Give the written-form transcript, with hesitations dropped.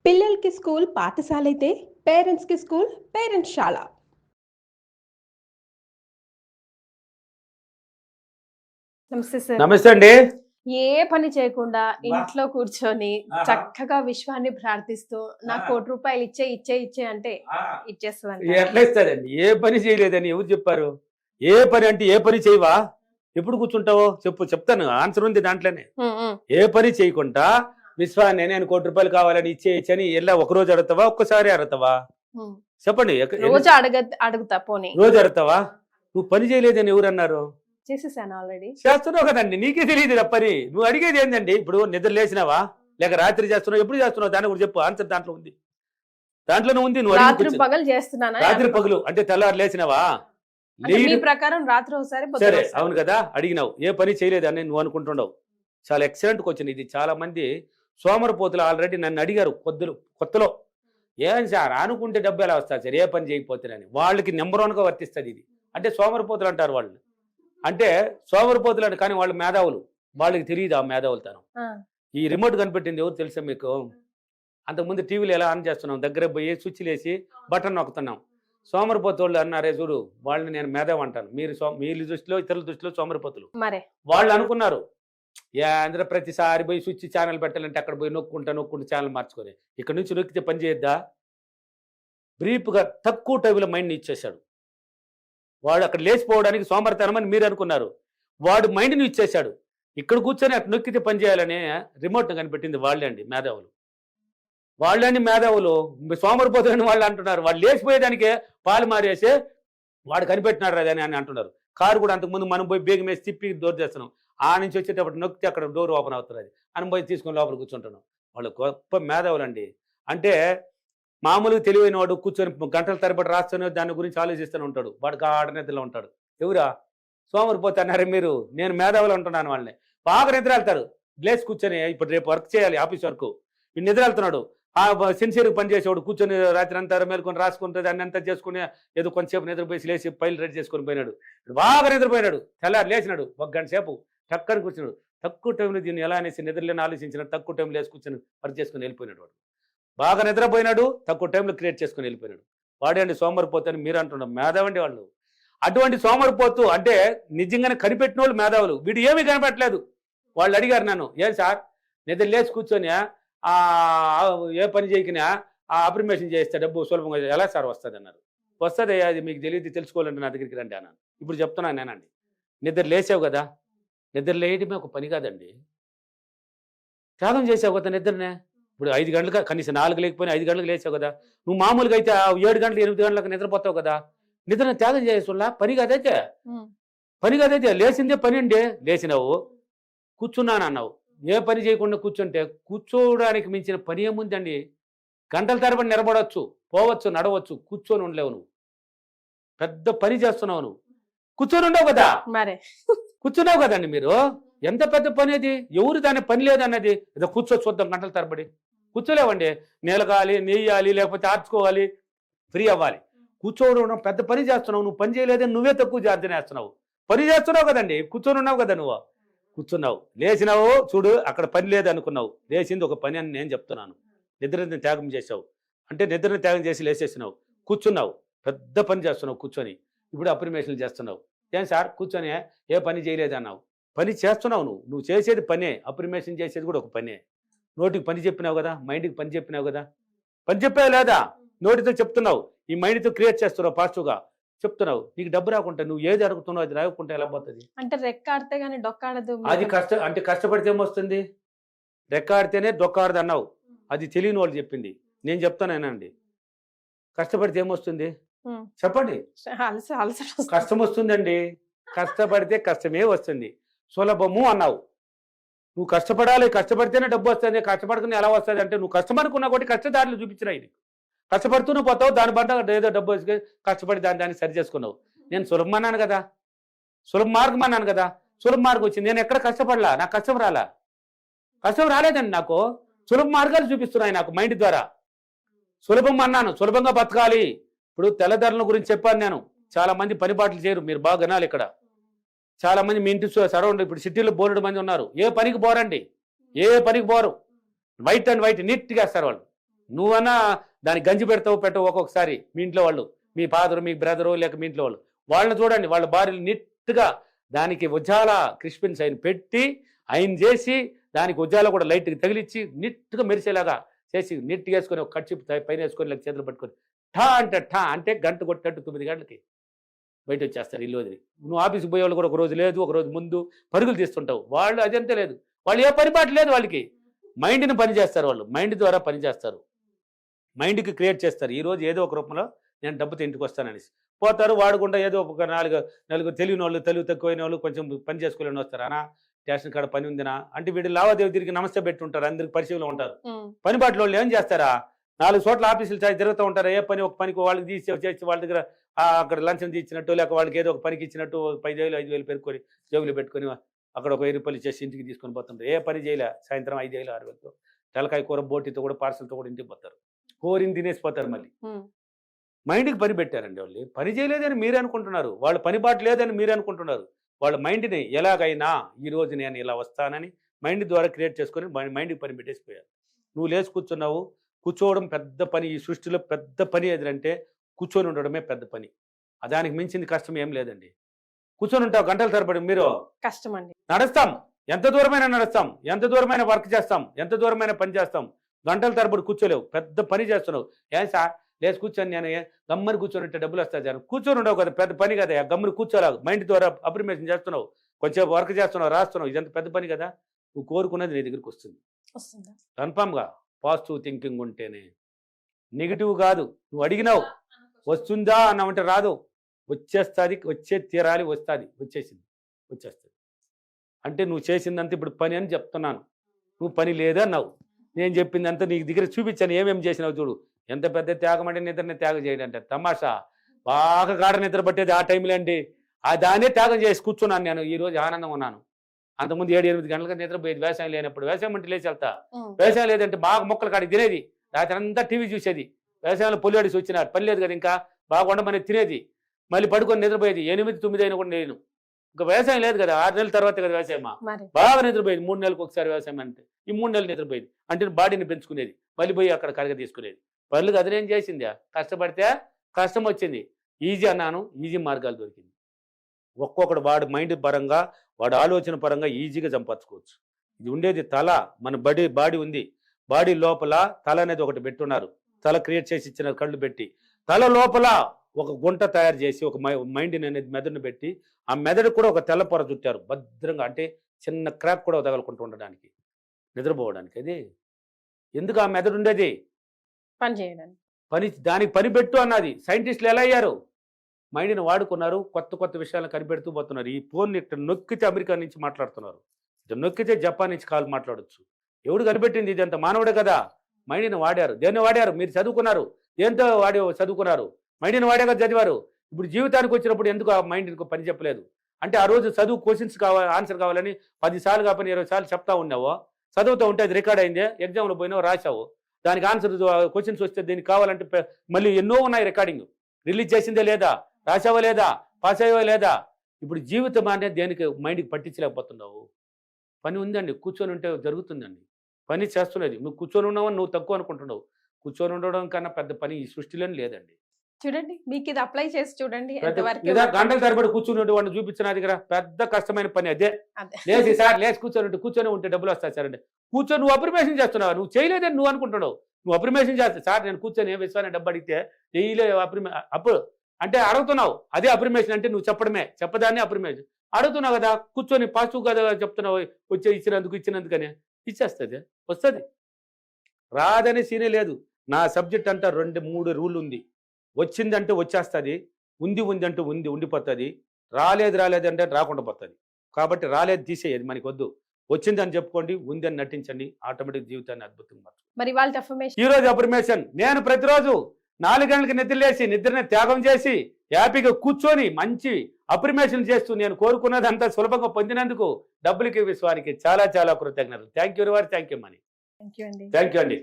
పిల్లలకి స్కూల్ పాఠశాలైతే పేరెంట్స్‌కి స్కూల్ పేరెంట్స్‌శాల. నమస్తే సార్. నమస్తే అండి. ఏ పని చేయకుండా ఇంట్లో కూర్చొని చక్కగా విశ్వాన్ని ప్రార్థిస్తూ నాకు ₹1 ఇచ్చే అంటే ఇచ్చేస్తదంట. ఎట్లా ఇస్తారండి? ఏ పని చేయలేదని ఎవరు చెప్పారు? ఏ పని అంటే ఏ పని చేయవా? ఎప్పుడు కూర్చుంటావో చెప్పు, చెప్తాను. ఆన్సర్ ఉంది దాంట్లోనే. ఏ పని చేయకుండా విశ్వాన్ని నేను ₹1 కావాలని ఇచ్చేయచ్చని ఎలా ఒకరోజు అడుగుతావా, ఒక్కసారి అడుగుతావా? చెప్పండి. రోజు అడుగుతా పోనీ. రోజు అడుగుతావా? నువ్వు పని చేయలేదని ఎవరు అన్నారు? చేసేసాను ఆల్రెడీ. చేస్తున్నావు కదండి, నీకే తెలియదు పని. నువ్వు అడిగేది ఏంటండి? ఇప్పుడు నిద్ర లేచినావా, లేక రాత్రి చేస్తున్నావు, ఎప్పుడు చేస్తున్నావు? దాని కూడా చెప్పు. ఆన్సర్ దాంట్లో ఉంది, దాంట్లోనే ఉంది. నువ్వు రాత్రి పగలు చేస్తున్నానా? రాత్రి పగలు అంటే తెల్లారు లేచినావా? మీ ప్రకారం రాత్రి ఒకసారి సరే, అవును కదా, అడిగినావు. ఏ పని చేయలేదని నువ్వు అనుకుంటున్నావు. చాలా ఎక్సలెంట్ క్వశ్చన్ ఇది. చాలా మంది సోమరపోతులు ఆల్రెడీ నన్ను అడిగారు కొత్తలో, ఏం సార్ అనుకుంటే డబ్బు ఎలా వస్తుంది సార్ ఏ పని చేయకపోతేనని. వాళ్ళకి నెంబర్ 1గా వర్తిస్తుంది ఇది. అంటే సోమరపోతులు అంటారు వాళ్ళు. అంటే సోమరపోతులు అంటే, కానీ వాళ్ళు మేధావులు, వాళ్ళకి తెలియదు ఆ మేధావులతనం. ఈ రిమోట్ కనిపెట్టింది ఎవరు తెలుసా మీకు? అంతకుముందు టీవీలో ఎలా ఆన్ చేస్తున్నాం, దగ్గర పోయి స్విచ్లు వేసి బటన్ నొక్కుతున్నాం. సోమరిపోతులు అన్నారే చూడు, వాళ్ళని నేను మేధావి అంటాను. మీ దృష్టిలో, ఇతరుల దృష్టిలో సోమరిపోతులు. వాళ్ళు అనుకున్నారు అందరూ ప్రతిసారి పోయి స్విచ్ ఛానల్ పెట్టాలంటే అక్కడ పోయి నొక్కుంటూ ఛానల్ మార్చుకొని, ఇక్కడ నుంచి నొక్కితే పని చేయొద్దా? బ్రీఫ్గా తక్కువ టైంలో మైండ్ని ఇచ్చేశాడు వాడు. అక్కడ లేచిపోవడానికి సోమరితనం అని మీరు అనుకున్నారు, వాడు మైండ్ని ఇచ్చేశాడు. ఇక్కడ కూర్చొని అక్కడ నొక్కితే పని చేయాలనే రిమోట్ని కనిపెట్టింది వాళ్ళే అండి మేధావులు. వాళ్ళని మేధావులు సోమరిపోతులని వాళ్ళు అంటున్నారు. వాళ్ళు లేచిపోయేదానికే పాలు మారేసి వాడు కనిపెట్టినాడు అదని అని అంటున్నారు. కారు కూడా అంతకుముందు మనం పోయి బేగం వేసి తిప్పి డోర్ చేస్తున్నాం, ఆ నుంచి వచ్చేటప్పుడు నొక్కితే అక్కడ డోర్ ఓపెన్ అవుతుంది. అది అని పోయి తీసుకొని లోపల కూర్చుంటున్నాం. వాళ్ళు గొప్ప మేధావులు అండి. అంటే మామూలుగా తెలివైన వాడు కూర్చొని గంటల తరబడి రాస్తూనే దాని గురించి ఆలోచిస్తూనే ఉంటాడు. వాడు గాఢ నిద్రలో ఉంటాడు. ఎవరా సోమరిపోతే అన్నారే మీరు? నేను మేధావులు అంటున్నాను. వాళ్ళని బాగా నిద్ర వెళ్తారు. గ్లేస్ కూర్చొని ఇప్పుడు రేపు వర్క్ చేయాలి, ఆఫీస్ వర్క్, ఈ నిద్ర వెళ్తున్నాడు. ఆ సిన్సియర్గా పనిచేసేవాడు కూర్చొని రాత్రి అంతా మేలుకొని రాసుకుంటే దాన్ని అంతా చేసుకుని ఏదో కొంచెంసేపు నిద్రపోయి లేచి ఫైల్ రెడీ చేసుకొని పోయినాడు. బాగా నిద్రపోయినాడు. తెల్లారి లేచినాడు, 1 గంట సేపు టక్కని కూర్చున్నాడు. తక్కువ టైంలో దీన్ని ఎలా అనేసి నిద్రలేని ఆలోచించినాడు. తక్కువ టైంలో లేచి కూర్చొని వర్క్ చేసుకుని వెళ్ళిపోయినాడు. వాడు బాగా నిద్రపోయినాడు, తక్కువ టైంలో క్రియేట్ చేసుకుని వెళ్ళిపోయినాడు. వాడే అండి సోమరిపోతు అని మీరు అంటున్నారు. మేధావండి వాళ్ళు. అటువంటి సోమరిపోతు అంటే నిజంగానే కనిపెట్టిన వాళ్ళు మేధావులు. వీడు ఏమీ కనిపెట్టలేదు. వాళ్ళు అడిగారు నన్ను, ఏం సార్ నిద్ర లేచి కూర్చొని ఏ పని చేయకినా అప్రిమేషన్ చేస్తే డబ్బు సులభంగా ఎలా సార్ వస్తుంది అన్నారు. వస్తుంది, అది మీకు తెలియదు, తెలుసుకోవాలంటే నా దగ్గరికి రండి అన్నాను. ఇప్పుడు చెప్తున్నాను నేనండి, నిద్ర లేచావు కదా, నిద్ర లేయడమే ఒక పని కాదండి. త్యాగం చేసావు కదా నిద్రనే. ఇప్పుడు 5 గంటలకు, కనీసం 4 లేకపోయినా 5 గంటలకు లేచావు కదా. నువ్వు మామూలుగా అయితే 7 గంటలు 8 గంటలకు నిద్రపోతావు కదా. నిద్రను త్యాగం చేసేలా పని కాదైతే. లేచిందే పని అండి. లేచినావు, కూర్చున్నాను అన్నావు. ఏ పని చేయకుండా కూర్చుంటే కూర్చోవడానికి మించిన పని ఏముందండి? గంటల తరబడి నిలబడవచ్చు, పోవచ్చు, నడవచ్చు, కూర్చొని ఉండలేవు. నువ్వు పెద్ద పని చేస్తున్నావు. నువ్వు కూర్చొని ఉండవు కదా, కూర్చున్నావు కదండి మీరు. ఎంత పెద్ద పని అది? ఎవరు దాని పని లేదన్నది. ఏదో చూద్దాం గంటల తరబడి కూర్చోలేవండి. నీలగాలి, నెయ్యాలి, లేకపోతే ఆర్చుకోవాలి, ఫ్రీ అవ్వాలి. కూర్చోవడం పెద్ద పని చేస్తున్నావు. నువ్వు పని చేయలేదని నువ్వే తక్కువ జార్జన వేస్తున్నావు. పని చేస్తున్నావు కదండి, కూర్చొని ఉన్నావు కదా. నువ్వు కూర్చున్నావు, లేచినావు, చూడు అక్కడ పని లేదు అనుకున్నావు. లేచింది ఒక పని అని నేను చెప్తున్నాను. నిద్రని త్యాగం చేసావు అంటే నిద్రని త్యాగం చేసి లేచేసినావు, కూర్చున్నావు, పెద్ద పని చేస్తున్నావు కూర్చొని. ఇప్పుడు అప్రిమేషన్లు చేస్తున్నావు. ఏం సార్ కూర్చొని ఏ పని చేయలేదు అన్నావు. పని చేస్తున్నావు. నువ్వు చేసేది పనే, అప్రిమేషన్ చేసేది కూడా ఒక పనే. నోటికి పని చెప్పినావు కదా, మైండ్కి పని చెప్పినావు కదా. పని చెప్పావు లేదా? నోటితో చెప్తున్నావు, ఈ మైండ్తో క్రియేట్ చేస్తున్నావు, పాజిటివ్గా చెప్తున్నావు. నీకు డబ్బు రాకుంటే నువ్వు ఏది అడుగుతున్నావు అది రాకుంటే ఎలా పోతుంది? అంటే రెక్కాడితే గానీ డొక్కాడదు. అది అంటే కష్టపడితే ఏమొస్తుంది? రెక్కాడితేనే డొక్కాడదు అన్నావు. అది తెలియని వాళ్ళు చెప్పింది. నేను చెప్తానేనండి, కష్టపడితే ఏమొస్తుంది చెప్పండి? కష్టం వస్తుందండి. కష్టపడితే కష్టమే వస్తుంది. సులభము అన్నావు. నువ్వు కష్టపడాలి, కష్టపడితేనే డబ్బు వస్తుంది. కష్టపడుకుని ఎలా వస్తుంది అంటే నువ్వు కష్టపడుకున్నా కూడా కష్టదారులు చూపించినాయి. కష్టపడుతూనే పోతావు, దాని పట్ల ఏదో డబ్బు వచ్చి కష్టపడి దాన్ని సరి చేసుకున్నావు. నేను సులభం అన్నాను కదా, సులభ మార్గం అన్నాను కదా. సులభ మార్గం వచ్చింది. నేను ఎక్కడ కష్టపడలా, నాకు కష్టం రాలా. కష్టం రాలేదండి నాకు. సులభ మార్గాలు చూపిస్తున్నాయి నాకు మైండ్ ద్వారా. సులభం అన్నాను, సులభంగా బతకాలి. ఇప్పుడు తెల్లధరల గురించి చెప్పాను నేను. చాలా మంది పని బాటలు చేయరు, మీరు బాగా వినాలి. ఇక్కడ చాలా మంది మీ ఇంటి సరౌండ్ ఇప్పుడు సిటీలో బోలెడు మంది ఉన్నారు. ఏ పనికి పోరండి, ఏ పనికి పోరు. వైట్ అండ్ వైట్ నీట్గా వేస్తారు వాళ్ళు. నువ్వన్నా దానికి గంజి పెట్టవు ఒక్కొక్కసారి మీ ఇంట్లో వాళ్ళు, మీ ఫాదరు, మీ బ్రదరు, లేక మీ ఇంట్లో వాళ్ళని చూడండి, వాళ్ళ భార్యలు నీట్గా దానికి ఉజ్జాల క్రిస్పిన్స్ ఆయన పెట్టి ఆయన చేసి దానికి ఉజ్జాల కూడా లైట్గా తగిలిచ్చి నీట్గా మెరిసేలాగా చేసి నీట్గా వేసుకొని ఒక కట్చి పైన వేసుకొని లేక చేతులు పట్టుకొని ఠా అంటే గంట కొట్టినట్టు 9 గంటలకి బయట వచ్చేస్తారు ఇల్లు వదిలి. నువ్వు ఆఫీస్కి పోయే వాళ్ళు కూడా ఒక రోజు లేదు, ఒక రోజు ముందు పరుగులు తీస్తుంటావు. వాళ్ళు అదంతే లేదు, వాళ్ళు ఏ పరిపాటు లేదు వాళ్ళకి. మైండ్ని పని చేస్తారు, వాళ్ళు మైండ్ ద్వారా పని చేస్తారు, మైండ్కి క్రియేట్ చేస్తారు. ఈరోజు ఏదో ఒక రూపంలో నేను డబ్బుతో ఇంటికి వస్తాననేసి పోతారు, వాడకుండా ఏదో ఒక నలుగురు తెలియని వాళ్ళు, తెలివి తక్కువైన వాళ్ళు కొంచెం పని చేసుకోలేని వస్తారు. అనా స్టేషన్ కాడ పని ఉందినా అంటే వీళ్ళు లావాదేవీ తిరిగి నమస్తే పెట్టుంటారు, అందరికి పరిచయంలో ఉంటారు. పని బాటలో వాళ్ళు ఏం చేస్తారా, 4 చోట్ల ఆఫీసులు తిరుగుతూ ఉంటారు. ఏ పని ఒక పనికి వాళ్ళకి చేసి వాళ్ళ దగ్గర అక్కడ లంచం తీసినట్టు, లేక వాళ్ళకి ఏదో ఒక పనికి ఇచ్చినట్టు 10,000 5,000 పెట్టుకొని జేబులు పెట్టుకొని అక్కడ ఒక 1000 రూపాయలు చేసి ఇంటికి తీసుకొని పోతుంటారు. ఏ పని చేయలే, సాయంత్రం 5,000 6,000తో తెలకాయ కూర బోటితో కూడా పార్సల్తో కూడా ఇంటికి పోతారు, కోరిని తినేసిపోతారు. మళ్ళీ మైండ్కి పని పెట్టారండి వాళ్ళు. పని చేయలేదని మీరే అనుకుంటున్నారు, వాళ్ళు పని బాట లేదని మీరే అనుకుంటున్నారు. వాళ్ళ మైండ్ని ఎలాగైనా ఈరోజు నేను ఇలా వస్తానని మైండ్ ద్వారా క్రియేట్ చేసుకొని మైండ్కి పని పెట్టేసిపోయారు. నువ్వు లేచి కూర్చున్నావు, కూర్చోవడం పెద్ద పని. ఈ సృష్టిలో పెద్ద పని ఏదంటే కూర్చొని ఉండడమే పెద్ద పని. దానికి మించింది కష్టం ఏం లేదండి. కూర్చొని ఉంటావు గంటల తరబడి, మీరు కష్టం అండి. నడుస్తాం, ఎంత దూరమైనా నడుస్తాం, ఎంత దూరమైన వర్క్ చేస్తాం, ఎంత దూరమైన పని చేస్తాం. గంటల తరబడి కూర్చోలేవు, పెద్ద పని చేస్తున్నావు. ఏం సార్ లేచి కూర్చొని నేను గమ్మని కూర్చొని డబ్బులు వస్తాయి సార్, కూర్చొని ఉండవు కదా, పెద్ద పని కదా. గమ్మని కూర్చోలేవు, మైండ్ ద్వారా అప్రిమేషన్ చేస్తున్నావు, కొంచెం వర్క్ చేస్తున్నావు, రాస్తున్నావు, ఇదంతా పెద్ద పని కదా. నువ్వు కోరుకున్నది నీ దగ్గరికి వస్తుంది కన్ఫామ్గా. పాజిటివ్ థింకింగ్ ఉంటేనే, నెగిటివ్ కాదు. నువ్వు అడిగినావు వస్తుందా అన్నామంటే రాదు, వచ్చేస్తుంది, వచ్చే తీరాలి, వస్తుంది, వచ్చేస్తుంది. అంటే నువ్వు చేసిందంతా ఇప్పుడు పని అని చెప్తున్నాను, నువ్వు పని లేదన్నావు. నేను చెప్పిందంతా నీకు దగ్గర చూపించాను, ఏమేమి చేసినావు చూడు. ఎంత పెద్ద త్యాగం అంటే నిద్రని త్యాగం చేయడం అంటే తమాషా. బాగా గాఢ నిద్ర పట్టేది ఆ టైంలో అండి, దాన్నే త్యాగం చేసి కూర్చున్నాను నేను. ఈ రోజు ఆనందం ఉన్నాను. అంతకుముందు 7-8 గంటలకు నిద్రపోయేది వ్యవసాయం లేనప్పుడు. వ్యవసాయం అంటే లేచి వెళ్తా, వ్యవసాయం లేదంటే బాగా మొక్కలు కాడికి తినేది, రాత్రి అంతా టీవీ చూసేది. వ్యవసాయంలో పొల్లాడిసి వచ్చినారు, పని లేదు కదా ఇంకా, బాగా ఉండమని తినేది, మళ్ళీ పడుకొని నిద్రపోయేది. 8-9 అయినా కూడా నేను ఇంకా వ్యవసాయం లేదు కదా, 6 నెలల తర్వాత కదా వ్యవసాయం. బాగా నిద్రపోయేది, 3 నెలలకు ఒకసారి వ్యవసాయం అంటే. ఈ 3 నెలలు నిద్రపోయేది అంటే బాడీని పెంచుకునేది, మళ్ళీ పోయి అక్కడ కరగ తీసుకునేది. పనులు అదనేం చేసింది, కష్టపడితే కష్టం వచ్చింది. ఈజీ అన్నాను, ఈజీ మార్గాలు దొరికింది. ఒక్కొక్కడు వాడు మైండ్ పరంగా, వాడు ఆలోచన పరంగా ఈజీగా సంపాదించుకోవచ్చు. ఇది ఉండేది తల, మన బాడీ ఉంది, బాడీ లోపల తల అనేది ఒకటి పెట్టున్నారు. తల క్రియేట్ చేసి ఇచ్చిన కళ్ళు పెట్టి, తల లోపల ఒక గుంట తయారు చేసి ఒక మైండ్ అనేది మెదడును పెట్టి, ఆ మెదడు కూడా ఒక తెల్ల పొర చుట్టారు భద్రంగా. అంటే చిన్న క్రాక్ కూడా తగలకుండా ఉండడానికి, నిద్రపోవడానికి. అది ఎందుకు ఆ మెదడు ఉండేది, పని చేయడానికి. దానికి పని పెట్టు అన్నది. సైంటిస్టులు ఎలా అయ్యారు, మైండ్ని వాడుకున్నారు, కొత్త విషయాలను కనిపెడుతూ పోతున్నారు. ఈ ఫోన్ ఇక్కడ నొక్కితే అమెరికా నుంచి మాట్లాడుతున్నారు, ఇటు నొక్కితే జపాన్ నుంచి కాల్ మాట్లాడచ్చు. ఎవడు కనిపెట్టింది ఇదంతా, మానవుడే కదా. మైండ్ని వాడారు. దేన్ని వాడారు, మీరు చదువుకున్నారు, దేంతో చదువుకున్నారు, మైండ్ని వాడాక చదివారు. ఇప్పుడు జీవితానికి వచ్చినప్పుడు ఎందుకు ఆ మైండ్కి పని చెప్పలేదు అంటే, ఆ రోజు చదువు క్వశ్చన్స్ ఆన్సర్ కావాలని 10 సార్లు కాకపోయినా 20 సార్లు చెప్తా ఉన్నావో, చదువుతూ ఉంటే అది రికార్డ్ అయిందే, ఎగ్జామ్లో పోయినావు రాసావు, దానికి ఆన్సర్ క్వశ్చన్స్ వస్తే దీనికి కావాలంటే మళ్ళీ ఎన్నో ఉన్నాయి రికార్డింగ్, రిలీజ్ చేసిందే లేదా, రాసావా లేదా, పాస్ అయ్యావా లేదా. ఇప్పుడు జీవితం అనేది దేనికి మైండ్కి పట్టించలేకపోతున్నావు. పని ఉందండి, కూర్చొని ఉంటే జరుగుతుందండి, పని చేస్తున్నది. నువ్వు కూర్చొని ఉన్నావని నువ్వు తక్కువ అనుకుంటున్నావు. కూర్చొని ఉండడం కన్నా పెద్ద పని ఈ సృష్టిలోనే లేదండి. చూడండి, మీకు ఇది అప్లై చేసి చూడండి. గంటల తరబడి కూర్చుని వాడిని చూపించిన దగ్గర పెద్ద కష్టమైన పని అదే. లేచి సార్ లేచి కూర్చొని ఉంటే డబ్బులు వస్తాయి సార్ అంటే, కూర్చొని నువ్వు అప్రిమేషన్ చేస్తున్నావు, నువ్వు చేయలేదని నువ్వు అనుకుంటున్నావు. నువ్వు అప్రిమేషన్ చేస్తా సార్ నేను కూర్చొని విశ్వాన్ని డబ్బు అడిగితే చేయలే అప్పుడు అంటే అడుగుతున్నావు. అదే అప్రిమేషన్ అంటే నువ్వు చెప్పదాన్ని అప్రిమేషన్ అడుగుతున్నావు కదా, కూర్చొని పాజిటివ్ కదా చెప్తున్నావు, ఇచ్చినందుకని ఇచ్చేస్తుంది, వస్తుంది. రాదని సీనే లేదు. నా సబ్జెక్ట్ అంతా 2-3 రూల్ ఉంది. వచ్చిందంటే వచ్చేస్తుంది, ఉంది అంటే ఉండిపోతుంది, రాలేదు అంటే రాకుండా పోతుంది. కాబట్టి రాలేదు తీసేది మనకి వద్దు, వచ్చిందని చెప్పుకోండి, ఉందని నటించండి, ఆటోమేటిక్ జీవితాన్ని అద్భుతంగా. మరి ఈ రోజు అప్రిమేషన్, నేను ప్రతిరోజు 4 గంటలకు నిద్రలేసి నిద్రని త్యాగం చేసి హ్యాపీగా కూర్చొని మంచి అప్రిమేషన్ చేస్తూ నేను కోరుకున్నది అంతా సులభంగా పొందినందుకు డబ్బులకి విశ్వానికి చాలా కృతజ్ఞతలు. Thank you money. Thank you అండి.